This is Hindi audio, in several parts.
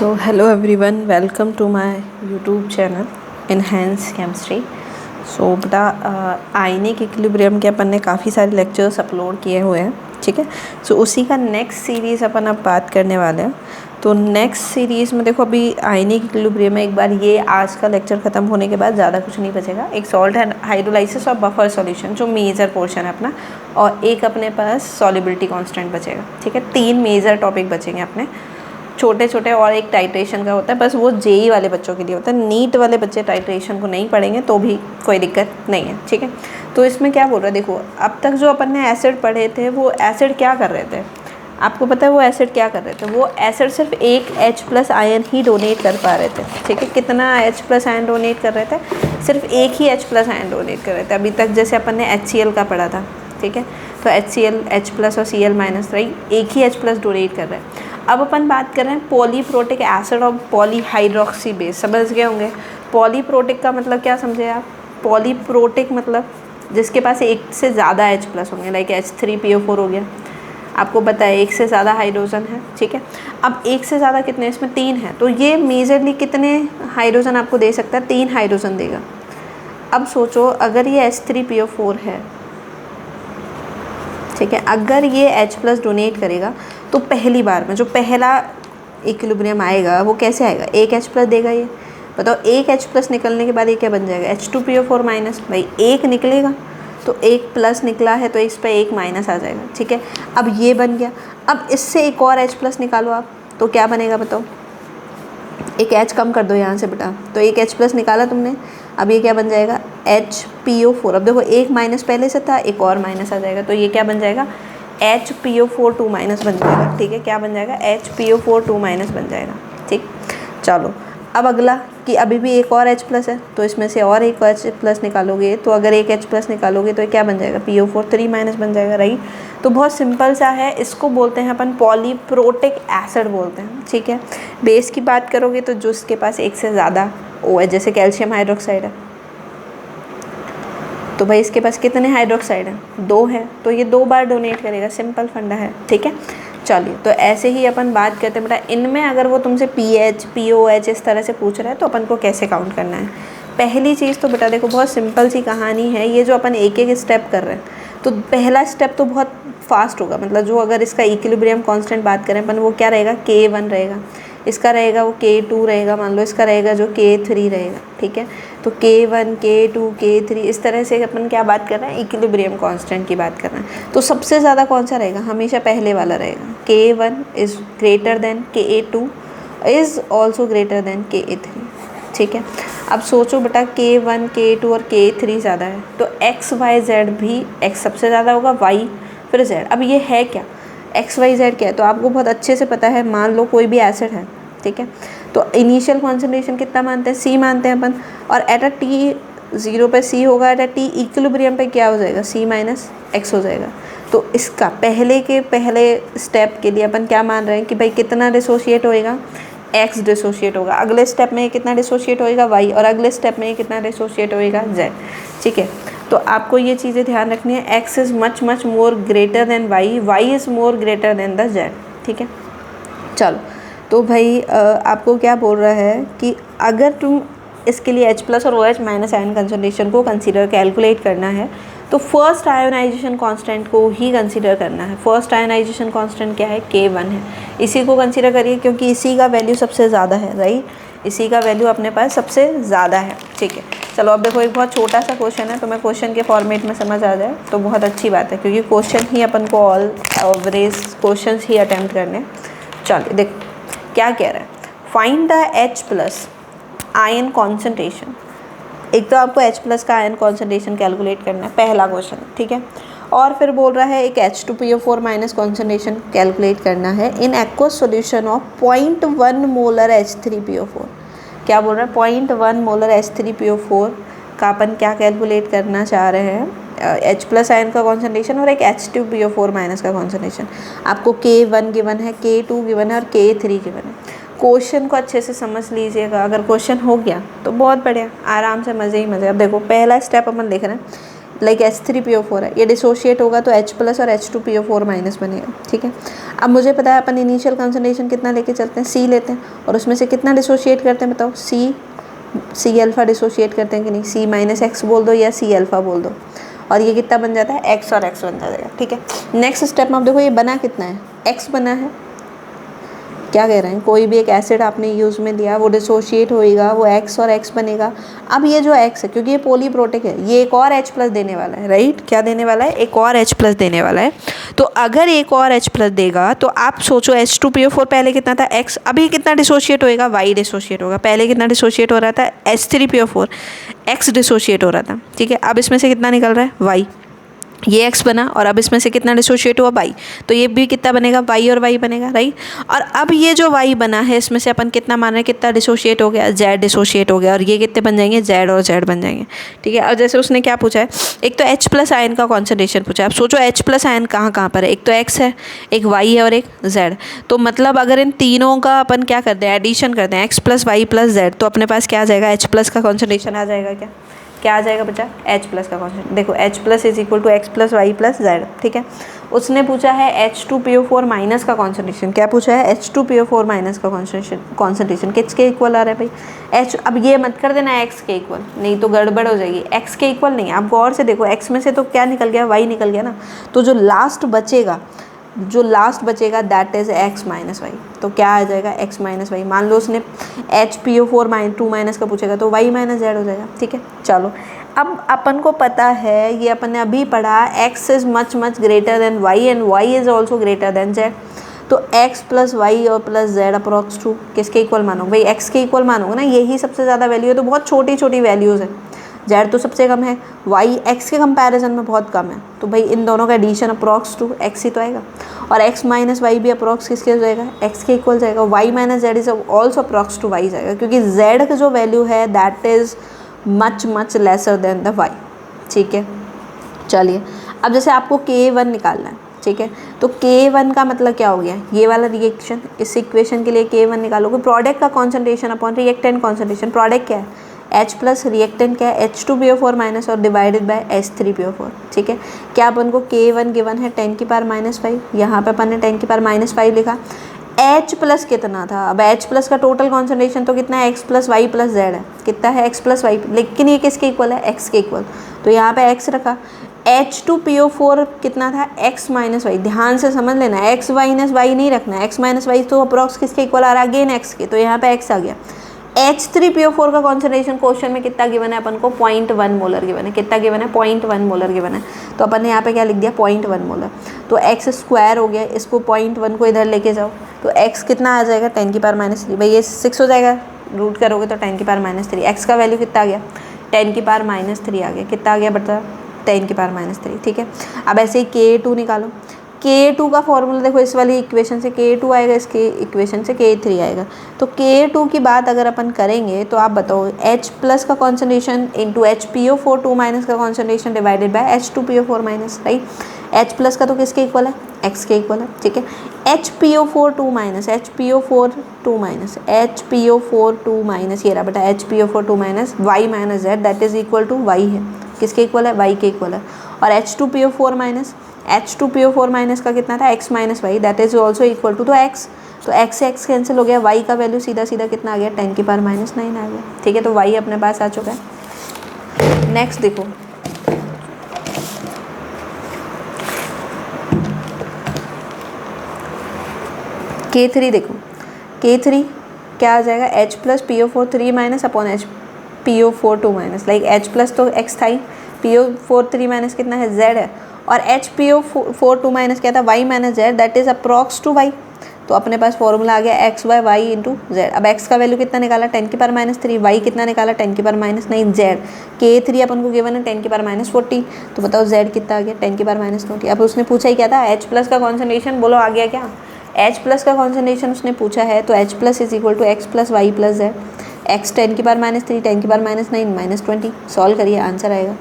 So hello everyone, welcome to my YouTube channel Enhance Chemistry। सो बेटा आयनिक इक्विलिब्रियम के अपन ने काफ़ी सारे लेक्चर्स अपलोड किए हुए हैं, ठीक है। सो उसी का नेक्स्ट सीरीज़ अपन अब बात करने वाले हैं। तो नेक्स्ट सीरीज़ में देखो, अभी आयनिक इक्विलिब्रियम में एक बार ये आज का लेक्चर ख़त्म होने के बाद ज़्यादा कुछ नहीं बचेगा। एक सॉल्ट हाइड्रोलाइसिस और बफर सॉल्यूशन जो मेजर पोर्शन है अपना, और एक अपने पास सॉल्युबिलिटी कांस्टेंट बचेगा, ठीक है। 3 मेजर टॉपिक बचेंगे अपने, छोटे छोटे, और एक टाइट्रेशन का होता है, बस वो जेई वाले बच्चों के लिए होता है। नीट वाले बच्चे टाइट्रेशन को नहीं पढ़ेंगे तो भी कोई दिक्कत नहीं है, ठीक है। तो इसमें क्या बोल रहा है, देखो अब तक जो अपन ने एसिड पढ़े थे वो एसिड क्या कर रहे थे, आपको पता है वो एसिड क्या कर रहे थे। वो एसिड सिर्फ एक H+ आयन ही डोनेट कर पा रहे थे, ठीक है। कितना H+ आयन डोनेट कर रहे थे, सिर्फ एक ही H+ आयन डोनेट कर रहे थे। अभी तक जैसे अपन ने HCl का पढ़ा था, ठीक है। तो HCl H+ और Cl- राइट, एक ही H+ डोनेट कर रहे हैं। अब अपन बात कर रहे हैं पॉलीप्रोटिक एसिड और पॉलीहाइड्रोक्सी बेस, समझ गए होंगे। पॉलीप्रोटिक का मतलब क्या समझे आप, पॉलीप्रोटिक मतलब जिसके पास एक से ज़्यादा H+ होंगे, लाइक H3PO4 हो गया। आपको पता है एक से ज़्यादा हाइड्रोजन है, ठीक है। अब एक से ज़्यादा कितने, इसमें 3 है, तो ये मेजरली कितने हाइड्रोजन आपको दे सकता है, 3 हाइड्रोजन देगा। अब सोचो अगर ये H3PO4 है, ठीक है, अगर ये H+ डोनेट करेगा तो पहली बार में जो पहला इक्विलिब्रियम आएगा वो कैसे आएगा, एक H+ देगा। ये बताओ, एक H+ निकलने के बाद ये क्या बन जाएगा, H2PO4-। भाई एक निकलेगा तो एक प्लस निकला है तो इस पर एक माइनस आ जाएगा, ठीक है। अब ये बन गया। अब इससे एक और H+ निकालो आप, तो क्या बनेगा बताओ, एक H कम कर दो यहाँ से बेटा, तो एक H+ निकाला तुमने। अब ये क्या बन जाएगा, HPO4। अब देखो एक माइनस पहले से था, एक और माइनस आ जाएगा, तो ये क्या बन जाएगा, HPO4 2- बन जाएगा, ठीक है। क्या बन जाएगा, HPO4 2- बन जाएगा, ठीक। चलो अब अगला कि अभी भी एक और H+ है, तो इसमें से और एक H+ निकालोगे, तो अगर एक H+ निकालोगे तो क्या बन जाएगा, PO4 3- बन जाएगा, राइट। तो बहुत सिंपल सा है, इसको बोलते हैं अपन पॉलीप्रोटिक एसिड बोलते हैं, ठीक है। बेस की बात करोगे तो जो इसके पास एक से ज़्यादा O है, जैसे कैल्शियम हाइड्रोक्साइड है, तो भाई इसके पास कितने हाइड्रोक्साइड हैं, 2 है, तो ये 2 बार डोनेट करेगा, सिंपल फंडा है, ठीक है। चलिए, तो ऐसे ही अपन बात करते हैं बेटा, इनमें अगर वो तुमसे PH POH इस तरह से पूछ रहा है तो अपन को कैसे काउंट करना है। पहली चीज़ तो बेटा देखो, बहुत सिंपल सी कहानी है, ये जो अपन एक एक स्टेप कर रहे हैं, तो पहला स्टेप तो बहुत फास्ट होगा, मतलब जो अगर इसका इक्विलिब्रियम कांस्टेंट बात करें अपन, वो क्या रहेगा, K1 रहेगा, इसका रहेगा वो K2 रहेगा, मान लो इसका रहेगा जो K3 रहेगा, ठीक है। तो K1 K2 K3 इस तरह से अपन क्या बात कर रहे हैं, इक्विलिब्रियम कांस्टेंट की बात कर रहे हैं। तो सबसे ज़्यादा कौन सा रहेगा, हमेशा पहले वाला रहेगा, K1 is greater than K2 is also greater than K3, ठीक है। अब सोचो बेटा K1 K2 और K3 ज़्यादा है, तो X Y Z भी, X सबसे ज़्यादा होगा, Y फिर Z। अब ये है क्या, X Y Z क्या है, तो आपको बहुत अच्छे से पता है। मान लो कोई भी एसिड है, ठीक है, तो इनिशियल कॉन्सेंट्रेशन कितना मानते हैं, C मानते हैं अपन, और एट अ T0 पे C होगा, एट अ T इक्विलिब्रियम पे क्या हो जाएगा, C-X हो जाएगा। तो इसका पहले के पहले स्टेप के लिए अपन क्या मान रहे हैं कि भाई कितना डिसोशिएट होएगा, X डिसोशिएट होगा, अगले स्टेप में ये कितना डिसोशिएट होएगा, Y, और अगले स्टेप में ये कितना डिसोशिएट होएगा, Z, ठीक है। तो आपको ये चीज़ें ध्यान रखनी है, X is much more greater than Y, Y is more greater than the Z, ठीक है। चलो, तो भाई आपको क्या बोल रहा है कि अगर तुम इसके लिए H+ और OH- आयन कंसंट्रेशन को कंसीडर कैलकुलेट करना है तो फर्स्ट आयोनाइजेशन कांस्टेंट को ही कंसीडर करना है। फर्स्ट आयोनाइजेशन कांस्टेंट क्या है, K1 है, इसी को कंसीडर करिए क्योंकि इसी का वैल्यू सबसे ज़्यादा है, राइट, इसी का वैल्यू अपने पास सबसे ज़्यादा है, ठीक है। चलो अब देखो, एक बहुत छोटा सा क्वेश्चन है, तो मैं क्वेश्चन के फॉर्मेट में समझ आ जाए तो बहुत अच्छी बात है, क्योंकि क्वेश्चन ही अपन को ऑल एवरेज क्वेश्चन ही अटैम्प्ट करने। चलिए देखो क्या कह रहा है, find the H+ ion concentration. एक तो आपको H+ का आयन कॉन्सेंट्रेशन कैलकुलेट करना है, पहला क्वेश्चन, ठीक है। और फिर बोल रहा है एक H2PO4- कॉन्सेंट्रेशन कैलकुलेट करना है in aqueous solution of 0.1 molar H3PO4। क्या बोल रहा है, 0.1 मोलर H3PO4 का अपन क्या कैलकुलेट करना चाह रहे हैं, H+ आयन का कॉन्सेंट्रेशन और एक H2PO4- का कॉन्सेंट्रेशन। आपको K1 गिवन है, K2 गिवन है और K3 गिवन है। क्वेश्चन को अच्छे से समझ लीजिएगा, अगर क्वेश्चन हो गया तो बहुत बढ़िया, आराम से मज़े ही मज़े। अब देखो पहला स्टेप अपन लिख रहे हैं लाइक H3PO4 है, ये डिसोशिएट होगा तो H प्लस और H2PO4 माइनस बनेगा, ठीक है। अब मुझे पता है अपन इनिशियल कंसंट्रेशन कितना लेके चलते हैं, C लेते हैं, और उसमें से कितना डिसोशिएट करते हैं बताओ, C अल्फ़ा डिसोशिएट करते हैं कि नहीं, C माइनस एक्स बोल दो या C अल्फ़ा बोल दो, और ये कितना बन जाता है, X और X बन जाएगा, ठीक है। नेक्स्ट स्टेप में आप देखो ये बना कितना है, X बना है। क्या कह रहे हैं, कोई भी एक एसिड आपने यूज़ में लिया, वो डिसोशिएट होएगा, वो X और X बनेगा। अब ये जो X है, क्योंकि ये पॉलीप्रोटिक है, ये एक और H प्लस देने वाला है, राइट, क्या देने वाला है, एक और H प्लस देने वाला है। तो अगर एक और H प्लस देगा तो आप सोचो H2PO4 पहले कितना था, X, अभी कितना डिसोशिएट होएगा, Y डिसोशिएट होगा। पहले कितना डिसोशिएट हो रहा था, H3PO4, X डिसोशिएट हो रहा था, ठीक है। अब इसमें से कितना निकल रहा है, Y, ये X बना, और अब इसमें से कितना डिसोशिएट हुआ, Y, तो ये भी कितना बनेगा, Y और Y बनेगा, राइट। और अब ये जो Y बना है इसमें से अपन कितना मान रहे हैं, कितना डिसोशिएट हो गया, Z डिसोशिएट हो गया, और ये कितने बन जाएंगे, Z और Z बन जाएंगे, ठीक है। और जैसे उसने क्या पूछा है, एक तो H प्लस आयन का कॉन्सेंट्रेशन पूछा है। अब सोचो H प्लस आयन कहाँ कहाँ पर है, एक तो X है, एक Y है और एक Z। तो मतलब अगर इन तीनों का अपन क्या करते हैं, एडिशन करते हैं, X plus Y plus Z, तो अपने पास क्या आ जाएगा, H प्लस का कॉन्सेंट्रेशन आ जाएगा, क्या आ जाएगा बच्चा, H प्लस का कॉन्सेंट्रेशन। देखो H plus is equal to X plus Y plus Z, ठीक है। उसने पूछा है H2PO4 माइनस का कॉन्सेंट्रेशन, क्या पूछा है, H2PO4 माइनस का कॉन्सेंट्रेशन किसके इक्वल आ रहा है भाई, H। अब ये मत कर देना X के इक्वल, नहीं तो गड़बड़ हो जाएगी। X के इक्वल नहीं, आप गौर से देखो, X में से तो क्या निकल गया, Y निकल गया ना, तो जो लास्ट बचेगा that is X minus Y. तो क्या आ जाएगा, X माइनस वाई। मान लो उसने HPO4 2 माइनस का पूछेगा तो Y माइनस Z हो जाएगा, ठीक है। चलो अब अपन को पता है, ये अपन ने अभी पढ़ा, X is much much greater than Y and Y is also greater than Z। तो X प्लस वाई और प्लस Z अप्रॉक्स टू किसके इक्वल मानोगे भाई, X के इक्वल मानोगे ना, यही सबसे ज़्यादा वैल्यू है। तो बहुत छोटी छोटी वैल्यूज़ है, Z तो सबसे कम है, Y X के कंपैरिजन में बहुत कम है, तो भाई इन दोनों का एडिशन अप्रॉक्स टू X ही तो आएगा। और X माइनस वाई भी अप्रॉक्स किसके हो जाएगा, X के इक्वल जाएगा। Y minus Z is also approx to Y जाएगा, क्योंकि Z का जो वैल्यू है that is much much lesser than the Y, ठीक है। चलिए अब जैसे आपको K1 निकालना है, ठीक है, तो K1 का मतलब क्या हो गया, ये वाला रिएक्शन, इस इक्वेशन के लिए K1 निकालोगे, प्रोडक्ट का concentration upon reactant concentration. Product क्या है, H प्लस, रिएक्टेंट क्या है, H2PO4 माइनस और डिवाइडेड बाय H3PO4, ठीक है। क्या अपन को K1 गिवन है 10 की पावर -5, यहाँ पे अपन ने 10 की पावर -5 लिखा। H प्लस कितना था, अब H प्लस का टोटल कॉन्सेंट्रेशन तो कितना है, X plus Y plus Z है, कितना है, X प्लस वाई, लेकिन ये किसके इक्वल है, X के इक्वल, तो यहाँ पे X रखा। H2PO4 कितना था, X माइनस वाई, ध्यान से समझ लेना, X माइनस वाई नहीं रखना है, X माइनस वाई तो अप्रॉक्स किसके इक्वल आ रहा है, अगेन X के, तो यहाँ पे X आ गया। H3PO4 का कॉन्सेंट्रेशन क्वेश्चन में कितना गिवन है अपन को, 0.1 मोलर गिवन है, कितना गिवन है, 0.1 मोलर गिवन है, तो अपन ने यहाँ पे क्या लिख दिया, 0.1 मोलर। तो x स्क्वायर हो गया, इसको 0.1 को इधर लेके जाओ, तो x कितना आ जाएगा, 10 की पावर -3, भाई ये 6 हो जाएगा, रूट करोगे तो 10 की पावर -3, x का वैल्यू कितना आ गया, 10 की पावर -3 आ गया, कितना आ गया बता, 10 की पावर -3, ठीक है। अब ऐसे ही K2 निकालो, K2 का फॉर्मूला देखो, इस वाली इक्वेशन से K2 आएगा, इसके इक्वेशन से K3 आएगा। तो K2 की बात अगर अपन करेंगे तो आप बताओ, H प्लस का कॉन्सेंट्रेशन इंटू HPO4 2 माइनस का concentration divided by H2PO4 minus, right. H plus का तो किसके इक्वल है, X के इक्वल है, ठीक है। HPO4 2 minus, HPO4 2 minus, HPO4 2 minus, ये रहा बेटा HPO4 2 minus Y minus Z that is equal to Y है, किसके इक्वल है, Y के इक्वल है। और H2PO4 माइनस, H2PO4 माइनस का कितना था, X minus Y that is also equal to, तो X, तो X से X कैंसिल हो गया, Y का वैल्यू सीधा सीधा कितना आ गया, 10 की पावर -9 आ गया, ठीक है। तो Y अपने पास आ चुका है। नेक्स्ट देखो, K3 देखो, K3 क्या आ जाएगा, H plus PO4 3 minus upon H PO4 2 minus, like H plus तो X था ही, PO4 3 माइनस कितना है, Z है, और HPO4 2 माइनस क्या था, Y minus Z that is approx to Y। तो अपने पास फॉर्मूला आ गया X by Y into Z। अब X का वैल्यू कितना निकाला, 10 की पावर -3, Y कितना निकाला, 10 की पावर -9, Z K3 अपन को गिवन है 10 की पावर -40, तो बताओ Z कितना आ गया, 10 की पावर -20। अब उसने पूछा ही क्या था, H प्लस का कॉन्सेंट्रेशन, बोलो आ गया क्या, H प्लस का कॉन्सेंट्रेशन उसने पूछा है, तो H plus is equal to X plus Y plus Z। X 10 की पावर -3, 10 की पावर -9, -20, सॉल्व करिए आंसर आएगा।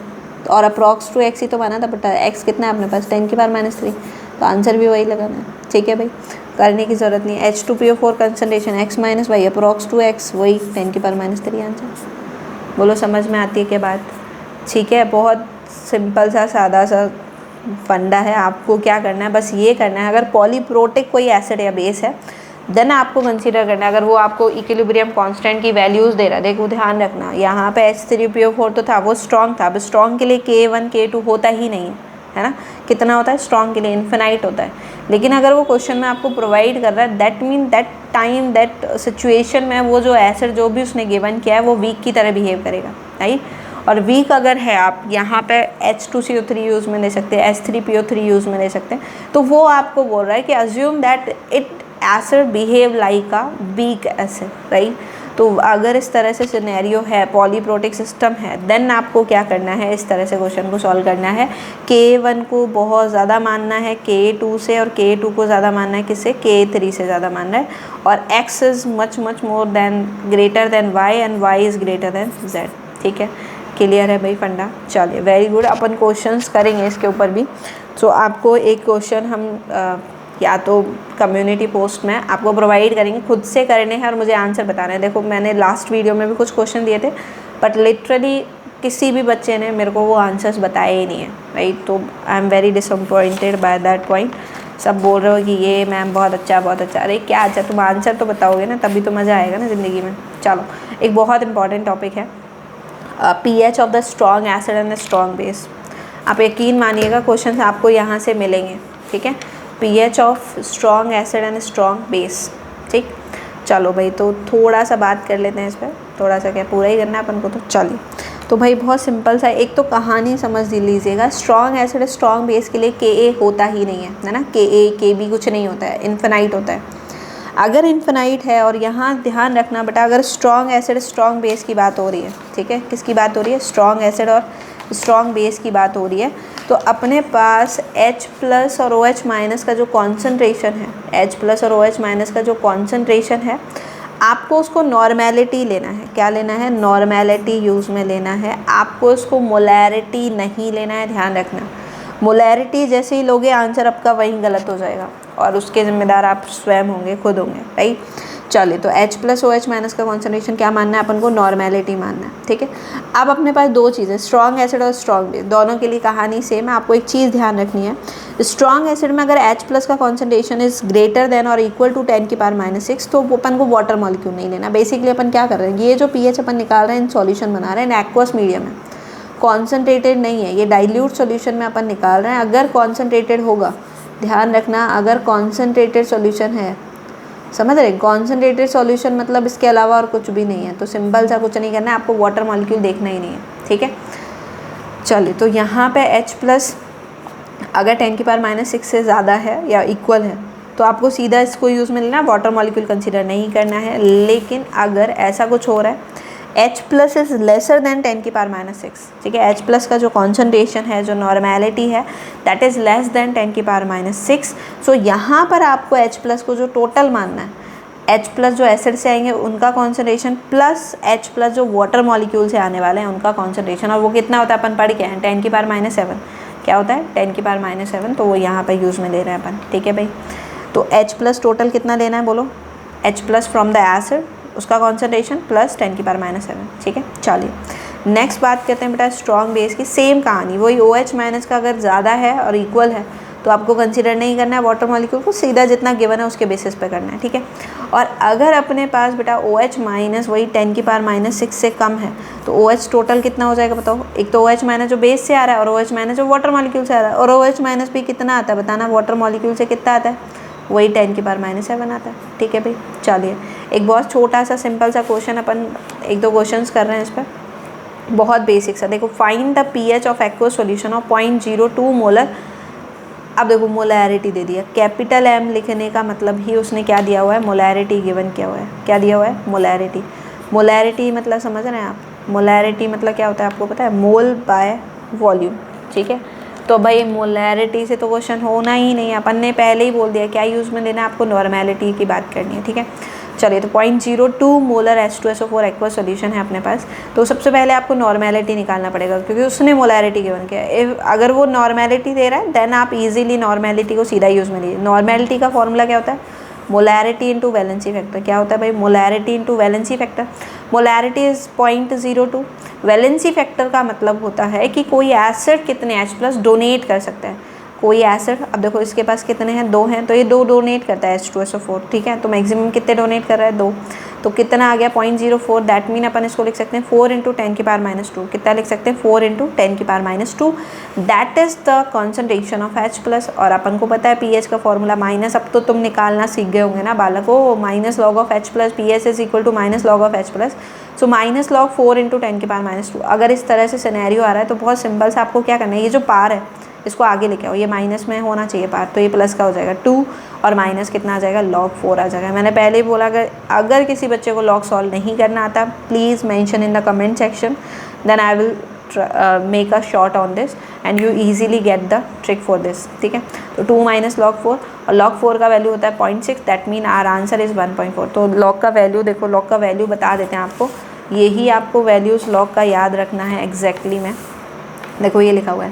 तो और अप्रॉक्स टू X ही तो माना था, बट X कितना है अपने पास, 10 की पावर -3, तो आंसर भी वही लगाना है, ठीक है भाई, करने की ज़रूरत नहीं है। H2PO4 concentration X minus Y approx to X, वही 10 की पावर -3 आंसर। बोलो समझ में आती है क्या बात, ठीक है, बहुत सिंपल सा सादा सा फंडा है। आपको क्या करना है, बस ये करना है, अगर पॉलीप्रोटिक कोई एसिड या बेस है देन आपको कंसीडर करना है। अगर वो आपको इक्विलिब्रियम कांस्टेंट की वैल्यूज़ दे रहा है, देखो ध्यान रखना, यहाँ पे H3PO4 तो था, वो स्ट्रॉन्ग था। अब स्ट्रॉन्ग के लिए K1 K2 होता ही नहीं है ना। कितना होता है स्ट्रॉन्ग के लिए? इन्फिनाइट होता है। लेकिन अगर वो क्वेश्चन में आपको प्रोवाइड कर रहा है, that mean that time that situation में वो जो एसिड जो भी उसने गिवन किया है वो वीक की तरह बिहेव करेगा, राइट। और वीक अगर है, आप यहाँ पे H2CO3 यूज़ में ले सकते हैं, H3PO3 यूज़ में ले सकते हैं। तो वो आपको बोल रहा है कि assume that it acid behave like a weak acid, right. तो अगर इस तरह से सिनेरियो है, पॉलीप्रोटिक सिस्टम है, देन आपको क्या करना है, इस तरह से क्वेश्चन को सॉल्व करना है। K1 को बहुत ज़्यादा मानना है K2 से, और K2 को ज़्यादा मानना है किससे? K3 से ज़्यादा मानना है। और X is much more than greater than Y and Y is greater than Z, ठीक है। क्लियर है भाई फंडा? चलिए वेरी गुड। अपन क्वेश्चंस करेंगे इसके ऊपर भी। सो आपको एक क्वेश्चन हम या तो कम्युनिटी पोस्ट में आपको प्रोवाइड करेंगे, खुद से करने हैं और मुझे आंसर बताना है। देखो मैंने लास्ट वीडियो में भी कुछ क्वेश्चन दिए थे, बट लिटरली किसी भी बच्चे ने मेरे को वो आंसर्स बताए ही नहीं है, राइट। तो I am very disappointed by that point. सब बोल रहे हो कि ये मैम बहुत अच्छा बहुत अच्छा। अरे क्या अच्छा, तुम आंसर तो बताओगे ना, तभी तो मज़ा आएगा ना ज़िंदगी में। चलो एक बहुत इंपॉर्टेंट टॉपिक है, pH of the strong acid and strong base. आप यकीन मानिएगा क्वेश्चन आपको यहाँ से मिलेंगे, ठीक है। pH of strong acid and strong base, ठीक। चलो भाई तो थोड़ा सा बात कर लेते हैं इस पर, थोड़ा सा क्या पूरा ही करना है अपन को, तो चलिए। तो भाई बहुत सिंपल सा, एक तो कहानी समझ लीजिएगा। स्ट्रॉन्ग एसिड स्ट्रॉन्ग बेस के लिए Ka होता ही नहीं है ना। Ka Kb कुछ नहीं होता है, इन्फिनाइट होता है। अगर इन्फिनाइट है, और यहाँ ध्यान रखना बेटा, अगर स्ट्रॉन्ग एसिड स्ट्रॉन्ग बेस की बात हो रही है, ठीक है, किसकी बात हो रही है? स्ट्रॉन्ग एसिड और स्ट्रॉन्ग बेस की बात हो रही है। तो अपने पास H+ और OH- का जो कॉन्सेंट्रेशन है, H+ और OH- का जो कॉन्सेंट्रेशन है, आपको उसको नॉर्मेलिटी लेना है। क्या लेना है? नॉर्मेलिटी यूज़ में लेना है। आपको उसको मोलैरिटी नहीं लेना है, ध्यान रखना। मोलैरिटी जैसे ही लोगे आंसर आपका वहीं गलत हो जाएगा, और उसके ज़िम्मेदार आप स्वयं होंगे, खुद होंगे, राइट। चलिए तो H+ OH- का कॉन्सेंट्रेशन क्या मानना है अपन को? नॉर्मेलिटी मानना है, ठीक है। अब अपने पास दो चीज़ें, स्ट्रॉन्ग एसिड और स्ट्रॉन्ग बेस, दोनों के लिए कहानी सेम है। आपको एक चीज़ ध्यान रखनी है, स्ट्रॉन्ग एसिड में अगर H+ का कॉन्सेंट्रेशन इज़ ग्रेटर देन और इक्वल टू 10⁻⁶, तो अपन को वाटर मॉलिक्यूल नहीं लेना। बेसिकली अपन क्या कर रहे हैं, ये जो pH अपन निकाल रहे हैं, इन सॉल्यूशन बना रहे हैं, एक्वस मीडियम है, कॉन्सेंट्रेटेड नहीं है, ये डाइल्यूट सॉल्यूशन में अपन निकाल रहे हैं। अगर कॉन्सेंट्रेटेड होगा, ध्यान रखना, अगर कॉन्सेंट्रेटेड सॉल्यूशन है, समझ रहे, कॉन्सेंट्रेटेड सॉल्यूशन मतलब इसके अलावा और कुछ भी नहीं है। तो सिंपल सा कुछ नहीं करना है, आपको वाटर मॉलिक्यूल देखना ही नहीं है, ठीक है। चलिए तो यहाँ पे H+ अगर 10⁻⁶ से ज़्यादा है या इक्वल है, तो आपको सीधा इसको यूज़ में लेना, वाटर मॉलिक्यूल कंसीडर नहीं करना है। लेकिन अगर ऐसा कुछ हो रहा है, H+ इज़ लेसर देन 10⁻⁶, ठीक है, H+ का जो कॉन्सेंट्रेशन है, जो नॉर्मेलिटी है, दैट इज़ लेस देन 10⁻⁶। सो यहाँ पर आपको H+ को जो टोटल मानना है, H+ जो एसिड से आएंगे उनका कॉन्सेंट्रेशन प्लस H+ जो वाटर मॉलिक्यूल से आने वाले हैं उनका कॉन्सेंट्रेशन, और वो कितना होता है अपन पढ़ के हैं, 10⁻⁷। क्या होता है? 10⁻⁷। तो वो यहाँ पर यूज़ में ले रहे हैं अपन, ठीक है भाई। तो H+ टोटल कितना लेना है बोलो? H+ फ्रॉम द एसिड, उसका कॉन्सेंट्रेशन प्लस 10⁻⁷, ठीक है। चलिए नेक्स्ट बात करते हैं बेटा स्ट्रॉन्ग बेस की। सेम कहानी, वही OH- का अगर ज़्यादा है और इक्वल है तो आपको कंसीडर नहीं करना है वाटर मॉलिक्यूल को, सीधा जितना गिवन है उसके बेसिस पे करना है, ठीक है। और अगर अपने पास बेटा OH- वही 10⁻⁶ से कम है, तो OH टोटल कितना हो जाएगा बताओ? एक तो OH- जो बेस से आ रहा है, और OH- जो वाटर मॉलिक्यूल से आ रहा है, और OH- भी कितना आता है बताना, वाटर मॉलिक्यूल से कितना आता है? वही 10⁻⁷ आता है, ठीक है भाई। चलिए एक बहुत छोटा सा सिंपल सा क्वेश्चन अपन एक दो क्वेश्चंस कर रहे हैं इस पर, बहुत बेसिक सा। देखो, find the pH of aqueous solution of 0.02 molar. अब देखो मोलैरिटी दे दिया, कैपिटल M लिखने का मतलब ही उसने क्या दिया हुआ है? मोलैरिटी गिवन किया हुआ है। क्या दिया हुआ है? मोलैरिटी। मोलैरिटी मतलब समझ रहे हैं आप? मोलैरिटी मतलब क्या होता है आपको पता है? मोल बाय वॉल्यूम, ठीक है। तो भाई मोलैरिटी से तो क्वेश्चन होना ही नहीं है, अपन ने पहले ही बोल दिया क्या यूज़ में लेना है आपको, नॉर्मेलिटी की बात करनी है, ठीक है। चलिए तो 0.02 मोलर H2SO4 एक्वस सॉल्यूशन है अपने पास। तो सबसे पहले आपको नॉर्मेलिटी निकालना पड़ेगा, क्योंकि उसने मोलैरिटी गिवन किया है। अगर वो नॉर्मेलिटी दे रहा है देन आप इजीली नॉर्मेलिटी को सीधा यूज़ में लीजिए। नॉर्मेलिटी का फॉर्मूला क्या होता है? मोलैरिटी इंटू वैलेंसी फैक्टर क्या होता है भाई, molarity into valency factor. Molarity is 0.02, valency factor का मतलब होता है कि कोई एसिड कितने H+ डोनेट कर सकता है। कोई एसिड, अब देखो इसके पास कितने हैं, 2 हैं, तो ये 2 डोनेट करता है H2SO4, ठीक है। तो मैक्सिमम कितने डोनेट कर रहा है, 2, तो कितना आ गया 0.04। दैट मीन अपन इसको लिख सकते हैं 4 × 10⁻²। कितना लिख सकते हैं, 4 × 10⁻²। That is the concentration of H+। और अपन को पता है pH का फॉर्मूला माइनस, अब तो तुम निकालना सीख गए होंगे ना बालकों, -log of H+, pH is equal to -log of H+। So -log 4 × 10⁻²। अगर इस तरह से सिनेरियो आ रहा है तो बहुत सिंपल सा आपको क्या करना है, ये जो पार है इसको आगे लेके आओ, ये माइनस में होना चाहिए पार, तो ये प्लस का हो जाएगा 2 और माइनस कितना आ जाएगा, log 4 आ जाएगा। मैंने पहले ही बोला अगर किसी बच्चे को log सॉल्व नहीं करना आता, please mention in the comment section, then I will make a short on this and you easily get the trick for this, ठीक है। तो 2 - log 4 और log 4 का वैल्यू होता है 0.6, that mean our answer is 1.4। तो log का वैल्यू देखो, log का वैल्यू बता देते हैं आपको, यही आपको वैल्यूज़ log का याद रखना है एग्जैक्टली में। देखो ये लिखा हुआ है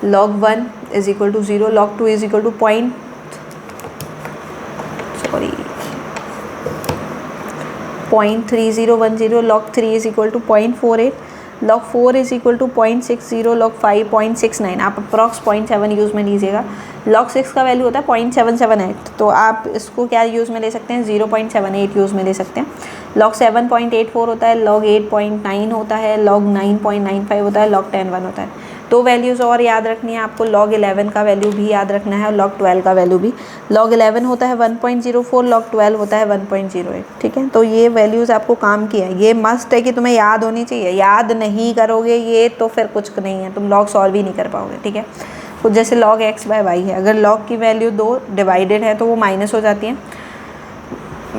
log 1 is equal to 0, log 2 is equal to 0.3010, log 3 is equal to 0.48, log 4 is equal to 0.60, log 5 0.69, आप अप्रॉक्स 0.7 यूज़ में लीजिएगा। log 6 का वैल्यू होता है 0.778, तो आप इसको क्या यूज़ में ले सकते हैं, 0.78 यूज़ में ले सकते हैं। log 7 0.84 होता है, log 8 0.9 होता है, log 9 0.95 होता है, log 10 1 होता है। 2 वैल्यूज़ और याद रखनी है आपको, log 11 का वैल्यू भी याद रखना है और log 12 का वैल्यू भी। log 11 होता है 1.04, log 12 होता है 1.08, ठीक है। तो ये वैल्यूज़ आपको काम की है, ये मस्ट है कि तुम्हें याद होनी चाहिए, याद नहीं करोगे ये तो फिर कुछ नहीं है, तुम log सॉल्व ही नहीं कर पाओगे, ठीक है। कुछ जैसे log x/y है, अगर log की वैल्यू 2 डिवाइडेड है तो वो माइनस हो जाती है,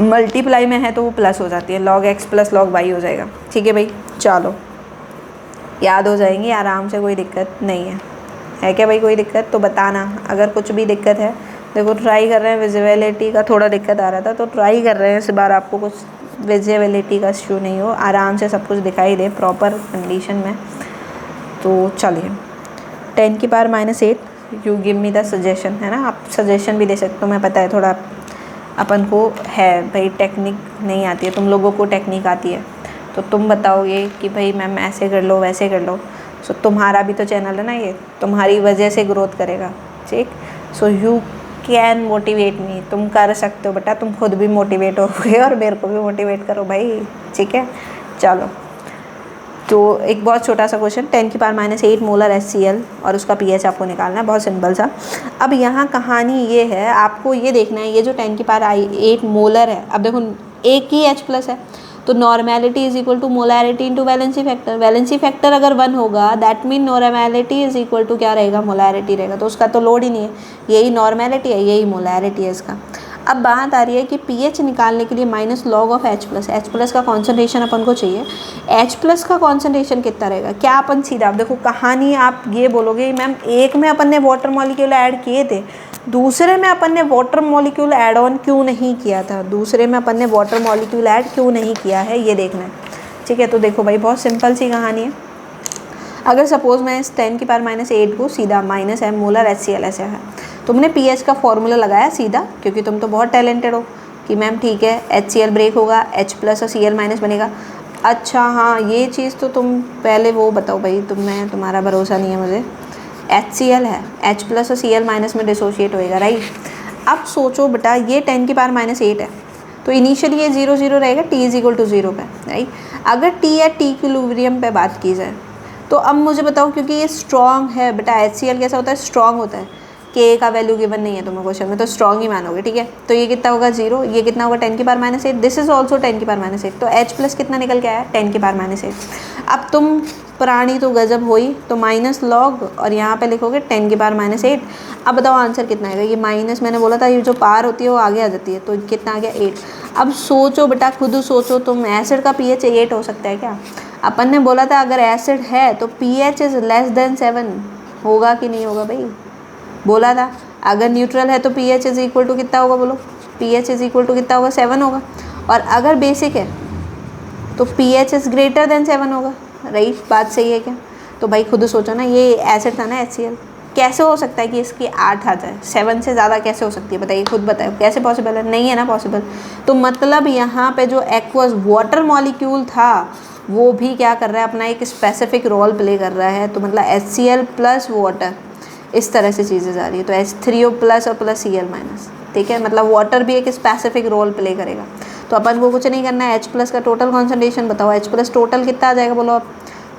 मल्टीप्लाई में है तो वो प्लस हो जाती है, log x + log y हो जाएगा, ठीक है भाई। चलो याद हो जाएंगी आराम से, कोई दिक्कत नहीं है क्या भाई, कोई दिक्कत तो बताना अगर कुछ भी दिक्कत है। देखो ट्राई कर रहे हैं, विजिबिलिटी का थोड़ा दिक्कत आ रहा था तो ट्राई कर रहे हैं इस बार आपको कुछ विजिबिलिटी का इशू नहीं हो, आराम से सब कुछ दिखाई दे प्रॉपर कंडीशन में। तो चलिए 10⁻⁸, you give me the suggestion, है ना, आप सजेशन भी दे सकते हो। मैं पता है थोड़ा अपन को है भाई, टेक्निक नहीं आती है, तुम लोगों को टेक्निक आती है, तो तुम बताओगे कि भाई मैम ऐसे कर लो वैसे कर लो। सो तुम्हारा भी तो चैनल है ना, ये तुम्हारी वजह से ग्रोथ करेगा, ठीक। So you can motivate me, तुम कर सकते हो बेटा, तुम खुद भी मोटिवेट होगे और मेरे को भी मोटिवेट करो भाई, ठीक है। चलो तो एक बहुत छोटा सा क्वेश्चन, 10⁻⁸ मोलर HCl और उसका pH आपको निकालना है, बहुत सिंपल सा। अब यहाँ कहानी ये है, आपको ये देखना है, ये जो 10⁸ मोलर है, अब देखो एक ही H+ है, तो normality is equal to molarity into valency factor. Valency factor अगर 1 होगा that mean normality is equal to क्या रहेगा, मोलैरिटी रहेगा, तो उसका तो लोड ही नहीं है, यही नॉर्मेलिटी है यही मोलैरिटी है इसका। अब बात आ रही है कि pH निकालने के लिए -log of H+ का कॉन्सेंट्रेशन अपन को चाहिए। H+ का कॉन्सेंट्रेशन कितना रहेगा, क्या अपन सीधा, आप देखो कहानी आप ये बोलोगे मैम एक में अपन ने वाटर मॉलिक्यूल ऐड किए थे, दूसरे में अपन ने वाटर मॉलिक्यूल ऐड ऑन क्यों नहीं किया था, दूसरे में अपन ने वाटर मॉलिक्यूल ऐड क्यों नहीं किया है, ये देखना है, ठीक है। तो देखो भाई बहुत सिंपल सी कहानी है। अगर सपोज़ मैं इस 10⁻⁸ को सीधा -m मोलर HCl ऐसे है, तुमने pH का फॉर्मूला लगाया सीधा, क्योंकि तुम तो बहुत टैलेंटेड हो कि मैम ठीक है HCl ब्रेक होगा, H+ और Cl- बनेगा। अच्छा हाँ, ये चीज़ तो तुम पहले वो बताओ भाई, तुम्हारा भरोसा नहीं है मुझे, HCl है, H+ और Cl- में डिसोशिएट होएगा, राइट। अब सोचो बेटा ये 10⁻⁸ है, तो इनिशियली ये 0 0 रहेगा, t इज इक्वल टू 0 पे, राइट। अगर t या t इक्विलिब्रियम पे बात की जाए तो अब मुझे बताओ, क्योंकि ये स्ट्रॉन्ग है बेटा, HCl कैसा होता है, स्ट्रॉन्ग होता है, K का वैल्यू गिवन नहीं है तुम्हें क्वेश्चन में, तो स्ट्रॉन्ग ही मानोगे, ठीक है। तो ये कितना होगा 0, ये कितना होगा 10⁻⁸, दिस इज ऑल्सो 10⁻⁸, तो H+ कितना निकल के आया 10⁻⁸। अब तुम प्राणी तो गजब हो ही, तो -log और यहाँ पे लिखोगे 10⁻⁸। अब बताओ आंसर कितना आएगा, ये माइनस मैंने बोला था ये जो पार होती है वो आगे आ जाती है, तो कितना आ गया 8। अब सोचो बेटा, खुद सोचो तुम, एसिड का pH 8 हो सकता है क्या, अपन ने बोला था अगर एसिड है तो pH इज <7 होगा कि नहीं होगा भाई, बोला था। अगर न्यूट्रल है तो pH इज इक्वल टू कितना होगा, बोलो pH इज इक्वल टू कितना होगा, 7 होगा। और अगर बेसिक है तो pH इज ग्रेटर देन 7 होगा, राइट, बात सही है क्या। तो भाई खुद सोचो ना, ये एसिड था ना HCl, कैसे हो सकता है कि इसकी 8 आ जाए, 7 से ज़्यादा कैसे हो सकती है बताइए, खुद बताओ कैसे पॉसिबल है, नहीं है ना पॉसिबल। तो मतलब यहाँ पे जो एक्वस वाटर मॉलिक्यूल था वो भी क्या कर रहा है, अपना एक स्पेसिफिक रोल प्ले कर रहा है। तो मतलब HCl प्लस वाटर, इस तरह से चीज़ें जा रही है। तो H3O प्लस और प्लस Cl माइनस, ठीक है, मतलब वाटर भी एक स्पेसिफिक रोल प्ले करेगा। तो अपन को कुछ नहीं करना है, H प्लस का टोटल कॉन्सेंट्रेशन बताओ, H प्लस टोटल कितना आ जाएगा बोलो आप,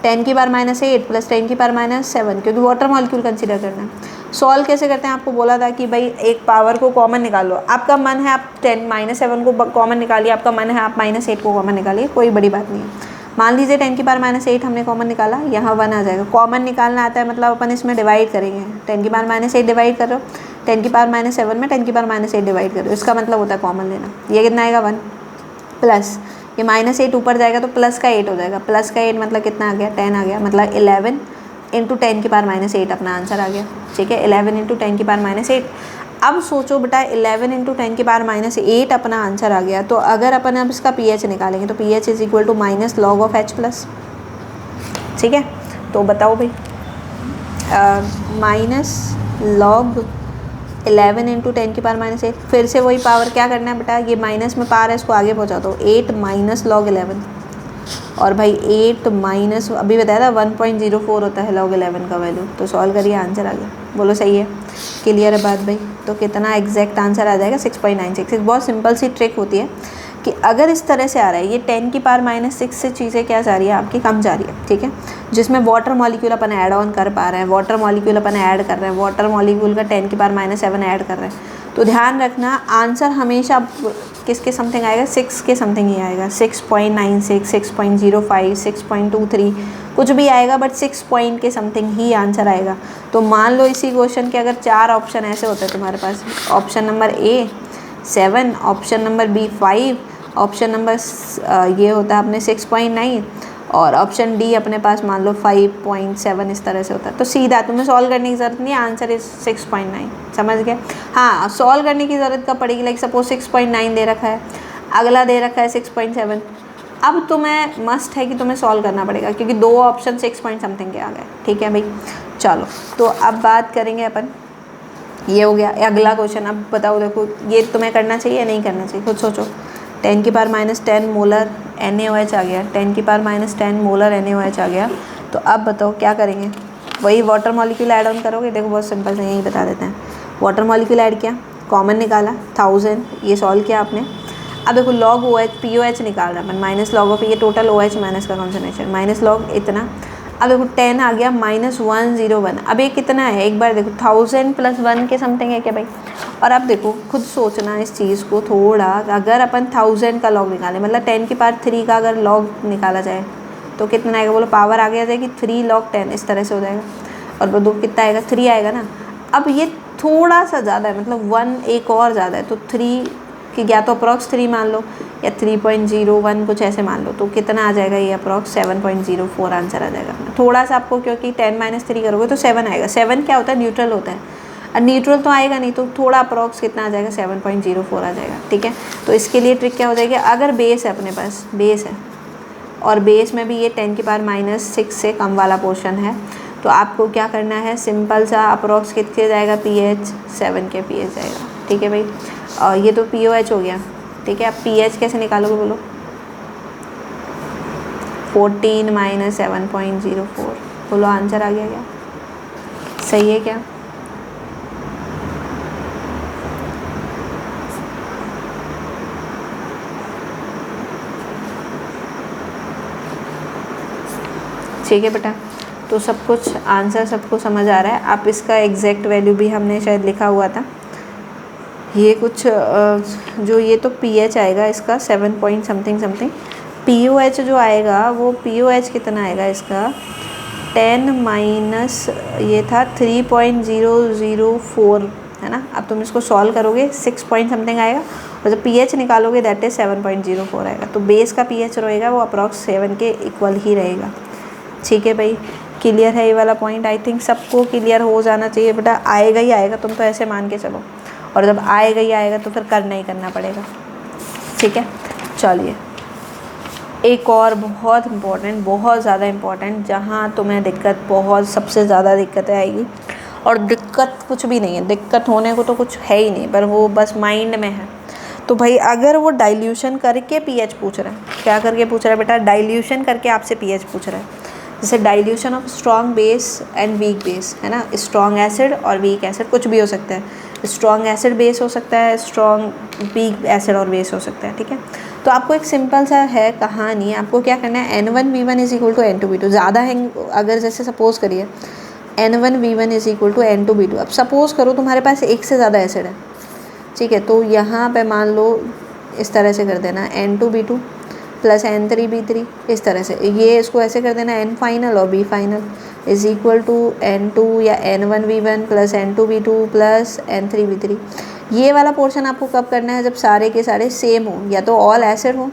10 की पावर -8 प्लस 10 की पावर -7, क्योंकि वाटर मॉलिक्यूल कंसीडर करना है। सॉल्व कैसे करते हैं, आपको बोला था कि भाई एक पावर को कॉमन निकालो, आपका मन है आप 10 -7 को कॉमन निकालिए, आपका मन है आप -8 को कॉमन निकालिए, कोई बड़ी बात नहीं है। मान लीजिए 10 की पावर -8 हमने कॉमन निकाला, यहाँ 1 आ जाएगा। कॉमन निकालना आता है मतलब अपन इसमें डिवाइड करेंगे, 10 की पावर -8 डिवाइड कर रहे हो, 10 की पावर -7 में 10 की पावर -8 डिवाइड कर रहे हो, इसका मतलब होता है कॉमन लेना। ये कितना आएगा 1 प्लस ये -8 ऊपर जाएगा तो प्लस का 8 हो जाएगा, प्लस का 8 मतलब कितना आ गया, 10 आ गया, मतलब 11 इंटू 10 की पावर -8 अपना आंसर आ गया, ठीक है, 11 इंटू 10 की पावर -8। अब सोचो बेटा 11 इंटू 10 की पावर -8 अपना आंसर आ गया। तो अगर अपन अब इसका pH निकालेंगे तो pH is equal to minus log of H plus, ठीक है। तो बताओ भाई माइनस लॉग 11 इंटू 10 की पावर -8, फिर से वही पावर क्या करना है बेटा, ये माइनस में पावर है इसको आगे पहुँचा दो, 8 माइनस लॉग 11, और भाई 8 माइनस अभी बताया था 1.04 होता है लॉग 11 का वैल्यू। तो सॉल्व करिए आंसर आ गया, बोलो सही है, क्लियर है बात भाई। तो कितना एग्जैक्ट आंसर आ जाएगा 6.96। बहुत सिंपल सी ट्रिक होती है कि अगर इस तरह से आ रहा है, ये 10 की पावर -6 से चीज़ें क्या जा रही है आपकी, कम जा रही है, ठीक है, जिसमें water molecule upon add on कर पा रहे हैं, वाटर मॉलिक्यूल अपन ऐड कर रहे हैं, वाटर मॉलिक्यूल का 10 की पावर -7 ऐड कर रहे हैं। तो ध्यान रखना आंसर हमेशा किसके समथिंग आएगा, 6 के समथिंग ही आएगा, 6.96, 6.05, 6.23 कुछ भी आएगा, बट 6 पॉइंट के समथिंग ही आंसर आएगा। तो मान लो इसी क्वेश्चन के अगर 4 ऑप्शन ऐसे होते हैं तुम्हारे पास, option number A 7, option number B 5, option number ये होता है अपने 6.9, और ऑप्शन डी अपने पास मान लो 5.7, इस तरह से होता है। तो सीधा तुम्हें सॉल्व करने की ज़रूरत नहीं है, आंसर इज 6.9, समझ गए। हाँ सॉल्व करने की ज़रूरत कब पड़ेगी, लाइक सपोज 6.9 दे रखा है, अगला दे रखा है 6.7, अब तुम्हें मस्ट है कि तुम्हें सॉल्व करना पड़ेगा, क्योंकि 2 ऑप्शन 6 पॉइंट समथिंग के आ गए, ठीक है भाई। चलो तो अब बात करेंगे अपन, ये हो गया अगला क्वेश्चन। अब बताओ, देखो ये तुम्हें करना चाहिए या नहीं करना चाहिए, खुद सोचो। 10 की पावर -10 मोलर NaOH आ गया, 10 की पावर -10 मोलर NaOH आ गया। तो अब बताओ क्या करेंगे, वही वाटर मॉलिक्यूल ऐड ऑन करोगे। देखो बहुत सिंपल से यही बता देते हैं, वाटर मॉलिक्यूल ऐड किया, कॉमन निकाला 1000, ये सॉल्व किया आपने। अब देखो लॉग OH POH निकाल रहा है अपन, माइनस लॉग ऑफ ये टोटल OH माइनस का कॉन्सेंट्रेशन, माइनस लॉग इतना। अब देखो 10 आ गया -101, अब ये कितना है, एक बार देखो 1000 + 1 के समथिंग है क्या भाई। और अब देखो खुद सोचना इस चीज़ को थोड़ा, अगर अपन 1000 का लॉग निकालें, मतलब 10 की पावर 3 का अगर लॉग निकाला जाए तो कितना आएगा बोलो, पावर आगे आ जाएगी 3 log 10, इस तरह से हो जाएगा। और दो कितना आएगा 3 आएगा ना। अब ये थोड़ा सा ज़्यादा है, मतलब 1 एक और ज़्यादा है, तो 3 कि या तो अप्रॉक्स 3 मान लो या 3.01 कुछ ऐसे मान लो, तो कितना आ जाएगा ये अप्रॉक्स 7.04 आंसर आ जाएगा। थोड़ा सा आपको, क्योंकि 10 - 3 करोगे तो 7 आएगा। 7 क्या होता है, न्यूट्रल होता है, और न्यूट्रल तो आएगा नहीं, तो थोड़ा अप्रॉक्स कितना आ जाएगा 7.04 आ जाएगा, ठीक है। तो इसके लिए ट्रिक क्या हो जाएगी, अगर बेस है अपने पास, बेस है और बेस में भी ये 10 की पावर -6 से कम वाला पोर्शन है, तो आपको क्या करना है, सिंपल सा अप्रॉक्स कितने जाएगा, pH 7 के pH जाएगा, ठीक है भाई। और ये तो POH हो गया, ठीक है। अब pH कैसे निकालोगे बोलो, 14 - 7.04, बोलो आंसर आ गया क्या, सही है क्या। ठीक है बेटा, तो सब कुछ आंसर सबको समझ आ रहा है। आप इसका एग्जैक्ट वैल्यू भी हमने शायद लिखा हुआ था, ये कुछ जो ये तो pH आएगा इसका 7 पॉइंट समथिंग समथिंग, POH जो आएगा वो POH कितना आएगा इसका 10 माइनस ये था 3.004 है ना। अब तुम इसको सॉल्व करोगे 6 पॉइंट समथिंग आएगा, और जब pH निकालोगे दैट इज 7.04 आएगा। तो बेस का pH रहेगा वो अप्रॉक्स 7 के इक्वल ही रहेगा, ठीक है भाई। क्लियर है ये वाला पॉइंट, आई थिंक सबको क्लियर हो जाना चाहिए बेटा। आएगा ही आएगा, तुम तो ऐसे मान के चलो, और जब आएगा ही आएगा तो फिर करना ही करना पड़ेगा, ठीक है। चलिए एक और बहुत इम्पोर्टेंट, बहुत ज़्यादा इम्पोर्टेंट, जहाँ तुम्हें दिक्कत बहुत सबसे ज़्यादा दिक्कतें आएगी, और दिक्कत कुछ भी नहीं है, दिक्कत होने को तो कुछ है ही नहीं, पर वो बस माइंड में है। तो भाई अगर वो डाइल्यूशन करके पीएच पूछ रहा है, क्या करके पूछ रहा है बेटा, डाइल्यूशन करके आपसे पीएच पूछ रहा है। जैसे dilution of strong base and weak base, है ना, स्ट्रॉन्ग एसिड और वीक एसिड कुछ भी हो सकता है, स्ट्रॉन्ग एसिड बेस हो सकता है, स्ट्रॉन्ग वीक एसिड और बेस हो सकता है, ठीक है। तो आपको एक सिंपल सा है कहानी, आपको क्या करना है, N1V1 is equal to N2V2। ज़्यादा है अगर जैसे सपोज करिए N1V1 is equal to N2V2। अब सपोज़ करो तुम्हारे पास एक से ज़्यादा एसिड है, ठीक है, तो यहाँ पे मान लो इस तरह से कर देना N2B2 प्लस N3B3, इस तरह से, ये इसको ऐसे कर देना N फाइनल और B final is equal to N2 या N1V1 plus N2B2 plus N3B3। ये वाला पोर्शन आपको कब करना है, जब सारे के सारे सेम हो, या तो ऑल एसिड हो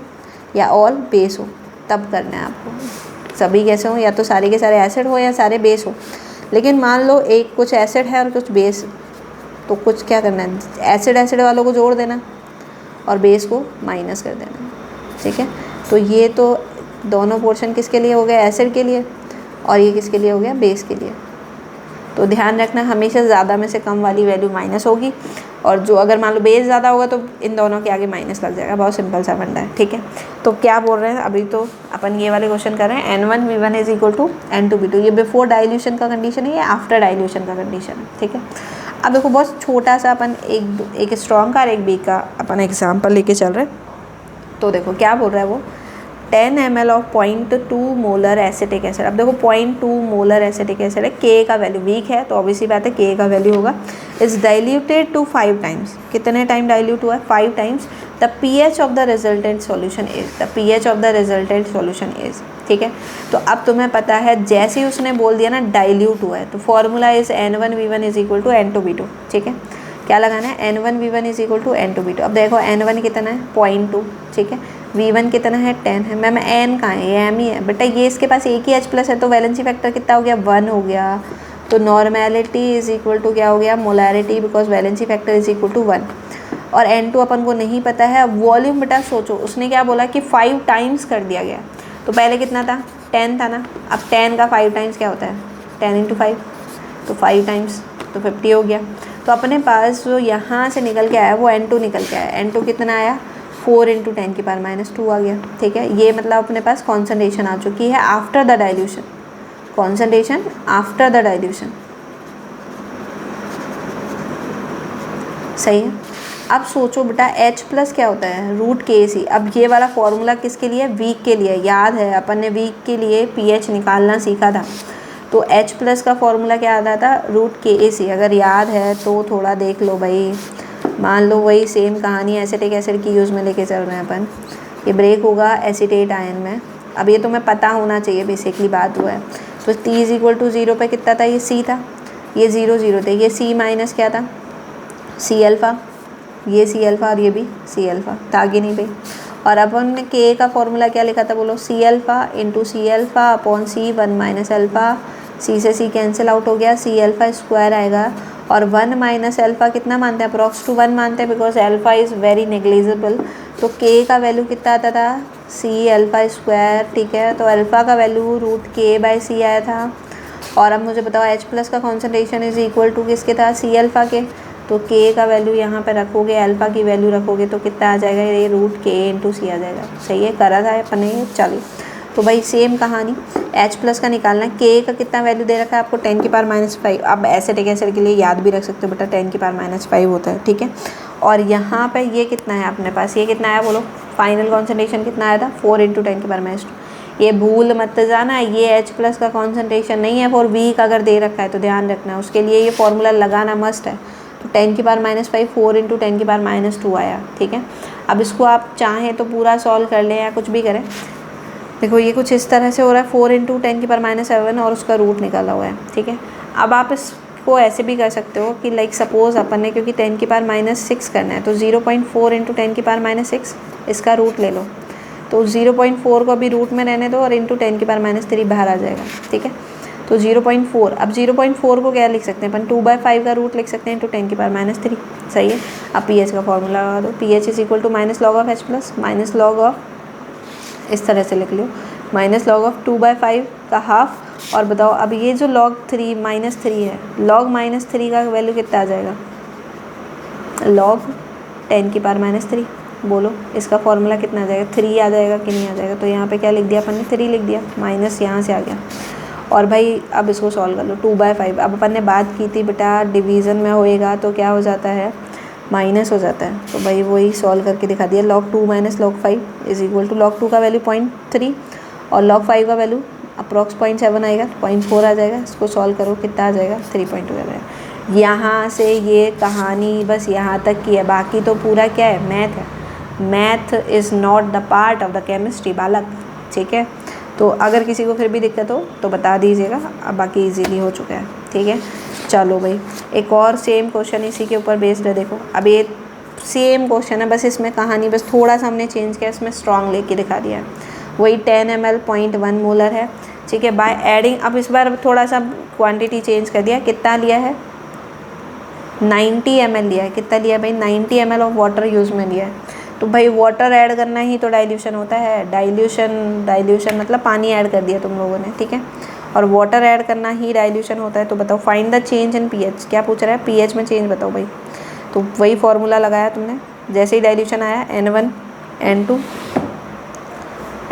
या ऑल बेस हो, तब करना है आपको। सभी कैसे हो, या तो सारे के सारे एसिड हो या सारे बेस हो। लेकिन मान लो एक कुछ एसिड है और कुछ बेस, तो कुछ क्या करना है, एसिड एसिड वालों को जोड़ देना और बेस को माइनस कर देना, ठीक है। तो ये तो दोनों पोर्शन किसके लिए हो गया, एसिड के लिए, और ये किसके लिए हो गया, बेस के लिए। तो ध्यान रखना हमेशा ज़्यादा में से कम वाली वैल्यू माइनस होगी, और जो अगर मान लो बेस ज़्यादा होगा तो इन दोनों के आगे माइनस लग जाएगा। बहुत सिंपल सा फंडा है, ठीक है। तो क्या बोल रहे हैं, अभी तो अपन ये वाले क्वेश्चन कर रहे हैं N1V1 is equal to N2B2। ये बिफोर डाइल्यूशन का कंडीशन है, ये आफ्टर डाइल्यूशन का कंडीशन है, ठीक है। अब देखो बहुत छोटा सा अपन एक स्ट्रॉन्ग का और एक वीक का अपन एग्जाम्पल लेके चल रहे हैं। तो देखो क्या बोल रहा है वो, 10 ml of 0.2 molar acetic acid. अब देखो 0.2 मोलर एसिटिक एसिड है, के का वैल्यू वीक है तो ऑब्वियसली बात है के का वैल्यू होगा, इज डाइल्यूटेड टू 5 टाइम्स। कितने टाइम डाइल्यूट हुआ है, 5 times. The pH of the resultant solution is, the pH of the resultant solution is, ठीक है। तो अब तुम्हें पता है, जैसे ही उसने बोल दिया ना डाइल्यूट हुआ है, तो formula is N1V1 is equal to N2B2, ठीक है। क्या लगाना है, N1V1 is equal to N2B2। अब देखो N1 कितना है, 0.2, ठीक है, V1 कितना है, 10 है। मैम N कहाँ है, ये M ही है बेटा, ये इसके पास एक ही H प्लस है, तो वैलेंसी फैक्टर कितना हो गया, 1 हो गया। तो नॉर्मेलिटी इज इक्वल टू क्या हो गया, molarity, because valency factor is equal to 1। और N2 अपन को नहीं पता है। वॉल्यूम बेटा सोचो, उसने क्या बोला कि 5 टाइम्स कर दिया गया, तो पहले कितना था, 10 था ना। अब 10 का 5 टाइम्स क्या होता है, 10 × 5, तो 5 टाइम्स तो 50 हो गया। तो अपने पास जो यहाँ से निकल के आया वो N2 निकल के आया। N2 कितना आया, 4 × 10⁻² आ गया, ठीक है। ये मतलब अपने पास कॉन्सेंट्रेशन आ चुकी है after the dilution, concentration after the dilution, सही है। अब सोचो बेटा H प्लस क्या होता है, √Kc। अब ये वाला फॉर्मूला किसके लिए, वीक के लिए। याद है अपन ने वीक के लिए pH निकालना सीखा था, तो H प्लस का फॉर्मूला क्या आता था, √Kc। अगर याद है तो थोड़ा देख लो भाई। मान लो वही सेम कहानी एसिटिक एसिड की यूज़ में लेके चल रहे हैं अपन। ये ब्रेक होगा एसीटेट आयन में। अब ये तुम्हें पता होना चाहिए, बेसिकली बात हुआ है। तो T इज इक्वल टू 0 पे कितना था, ये C था, ये 0 0 थे, ये C माइनस क्या था, C अल्फ़ा, ये C अल्फ़ा और ये भी C अल्फ़ा था कि नहीं भाई। और अपन ने K का फॉर्मूला क्या लिखा था, बोलो, C alpha into C alpha upon C 1 minus alpha. C से C कैंसिल आउट हो गया, C अल्फ़ा स्क्वायर आएगा। और 1 माइनस अल्फ़ा कितना मानते हैं, अप्रॉक्स टू 1 मानते हैं, because alpha is very negligible. तो K का वैल्यू कितना आता था, C अल्फ़ा स्क्वायर, ठीक है। तो अल्फ़ा का वैल्यू √K/C आया था। और अब मुझे बताओ H प्लस का कॉन्सेंट्रेशन इज इक्वल टू किसके था, C अल्फ़ा के। तो K का वैल्यू यहाँ पे रखोगे, अल्फ़ा की वैल्यू रखोगे तो कितना आ जाएगा, ये √K/C आ जाएगा। सही है, करा था अपन ने। चलिए, तो भाई सेम कहानी, H प्लस का निकालना है। K का कितना वैल्यू दे रखा है आपको, 10⁻⁵। अब एसिटिक एसिड के लिए याद भी रख सकते हो बेटा, 10⁻⁵ होता है, ठीक है। और यहाँ पे ये कितना है अपने पास, ये कितना आया बोलो, फाइनल कॉन्सेंट्रेशन कितना आया था, 4 × 10⁻²। ये भूल मत जाना, ये H प्लस का कॉन्सेंट्रेशन नहीं है फॉर वीक। अगर दे रखा है तो ध्यान रखना, उसके लिए ये फॉर्मूला लगाना मस्ट है। तो 10⁻⁵ 4 × 10⁻² आया, ठीक है। अब इसको आप चाहें तो पूरा सॉल्व कर लें या कुछ भी करें। देखो ये कुछ इस तरह से हो रहा है, 4 × 10⁻⁷ और उसका रूट निकाला हुआ है, ठीक है। अब आप इसको ऐसे भी कर सकते हो कि लाइक सपोज़ अपन ने, क्योंकि 10⁻⁶ करना है, तो 0.4 × 10⁻⁶ इसका रूट ले लो। तो 0.4 को अभी रूट में रहने दो और इंटू 10⁻³ बाहर आ जाएगा, ठीक है। तो 0.4, अब 0.4 को क्या लिख सकते हैं अपन, 2/5 का रूट लिख सकते हैं इंटू 10⁻³ सही है। अब pH का फॉर्मूला लगा दो, pH is equal to -log(H plus -log) इस तरह से लिख लो, -log(2/5 का हाफ और बताओ अब ये जो log 3 -3 है, log -3 का वैल्यू कितना आ जाएगा, log 10 की पावर -3। बोलो इसका फॉर्मूला कितना आ जाएगा, 3 आ जाएगा कि नहीं आ जाएगा। तो यहाँ पे क्या लिख दिया अपन ने, 3 लिख दिया, माइनस यहाँ से आ गया। और भाई अब इसको सॉल्व कर लो, 2/5। अब अपन ने बात की थी बेटा डिवीज़न में होएगा तो क्या हो जाता है, माइनस हो जाता है। तो भाई वही सॉल्व करके दिखा दिया, log 2 - log 5 is equal to log 2 का वैल्यू 0.3 और log 5 का वैल्यू अप्रॉक्स 0.7 आएगा, 0.4 आ जाएगा। इसको सॉल्व करो कितना आ जाएगा, 3.2 आ जाएगा। यहाँ से ये कहानी बस यहाँ तक की है, बाकी तो पूरा क्या है, मैथ है। Math is not the part of the chemistry बालक, ठीक है। तो अगर किसी को फिर भी दिक्कत हो तो बता दीजिएगा, अब बाकी इजीली हो चुका है, ठीक है। चलो भाई एक और सेम क्वेश्चन इसी के ऊपर बेस्ड है। देखो अब ये सेम क्वेश्चन है, बस इसमें कहानी बस थोड़ा सा हमने चेंज किया, इसमें स्ट्रॉन्ग लेके दिखा दिया है। वही 10 ml 0.1 मोलर है, ठीक है। बाय एडिंग, अब इस बार थोड़ा सा क्वांटिटी चेंज कर दिया, कितना लिया है, 90 ml लिया है। कितना लिया भाई, 90 ml ऑफ वाटर यूज़ में लिया है। तो भाई वाटर ऐड करना ही तो डाइल्यूशन होता है, डाइल्यूशन मतलब पानी ऐड कर दिया तुम लोगों ने, ठीक है। और वाटर ऐड करना ही डाइल्यूशन होता है। तो बताओ find the change in pH, क्या पूछ रहा है, पीएच में चेंज बताओ भाई। तो वही फार्मूला लगाया तुमने, जैसे ही डाइल्यूशन आया N1 N2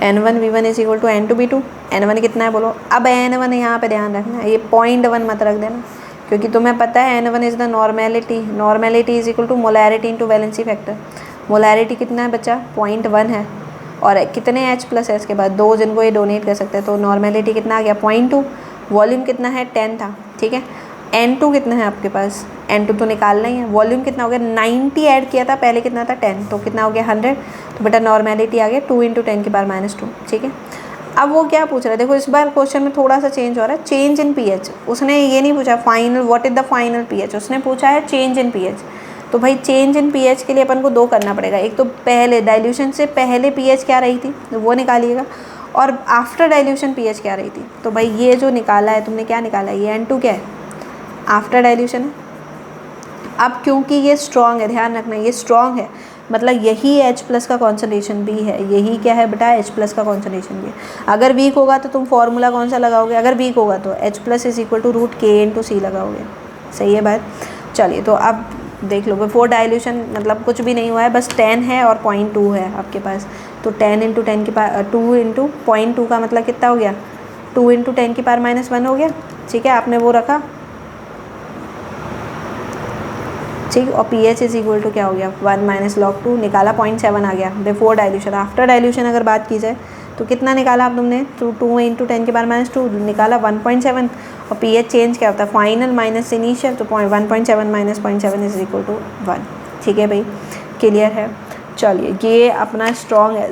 N1V1 is equal to N2V2। N1 कितना है बोलो, अब N1 यहाँ पे ध्यान रखना है, ये 0.1 मत रख देना, क्योंकि तुम्हें पता है N1 is the normality, normality is equal to molarity into valency factor. Molarity कितना है बच्चा, 0.1 है, और कितने H+ है इसके बाद, 2 जिनको ये डोनेट कर सकते हैं। तो नॉर्मेलिटी कितना आ गया, 0.2। वॉल्यूम कितना है, 10 था, ठीक है। N2 कितना है आपके पास, N2 तो निकालना ही है। वॉल्यूम कितना हो गया, 90 ऐड किया था, पहले कितना था 10, तो कितना हो गया 100। तो बेटा नॉर्मेलिटी आ गया 2 × 10 की पावर -2, ठीक है। अब वो क्या पूछ रहा है, देखो इस बार क्वेश्चन में थोड़ा सा चेंज हो रहा है, चेंज इन पीएच। उसने ये नहीं पूछा final what is the final pH, उसने पूछा है चेंज इन पीएच। तो भाई चेंज इन पीएच के लिए अपन को 2 करना पड़ेगा, एक तो पहले डाइल्यूशन से पहले पीएच क्या रही थी तो वो निकालिएगा, और आफ्टर डाइल्यूशन पीएच क्या रही थी। तो भाई ये जो निकाला है तुमने, क्या निकाला है, ये N2 क्या है, आफ्टर डाइल्यूशन है। अब क्योंकि ये स्ट्रॉन्ग है, ध्यान रखना ये स्ट्रॉन्ग है, मतलब यही H+ का कॉन्सनट्रेशन भी है, यही क्या है बेटा, H+ का कॉन्सनट्रेशन भी है। अगर वीक होगा तो तुम फॉर्मूला कौन सा लगाओगे, अगर वीक होगा तो H+ is equal to √K × C लगाओगे, सही है बात। चलिए तो अब देख लो, बिफोर डाइल्यूशन मतलब कुछ भी नहीं हुआ है, बस 10 है और 0.2 है आपके पास। तो 10 × 10 की पावर 2 × 0.2 का मतलब कितना हो गया, 2 × 10 की पावर -1 हो गया, ठीक है। आपने वो रखा, ठीक। और पीएच इज इक्वल टू क्या हो गया, 1 - log 2 निकाला, 0.7 आ गया बिफोर डाइल्यूशन। आफ्टर डाइल्यूशन अगर बात की जाए तो कितना निकाला आप तुमने, तो 2 × 10 की पावर -2 निकाला 1.7, और पीएच चेंज क्या होता है, फाइनल माइनस इनिशियल, तो 1.7 - 0.7 इज इक्वल टू 1, ठीक है भाई, क्लियर है। चलिए ये अपना स्ट्रॉन्ग है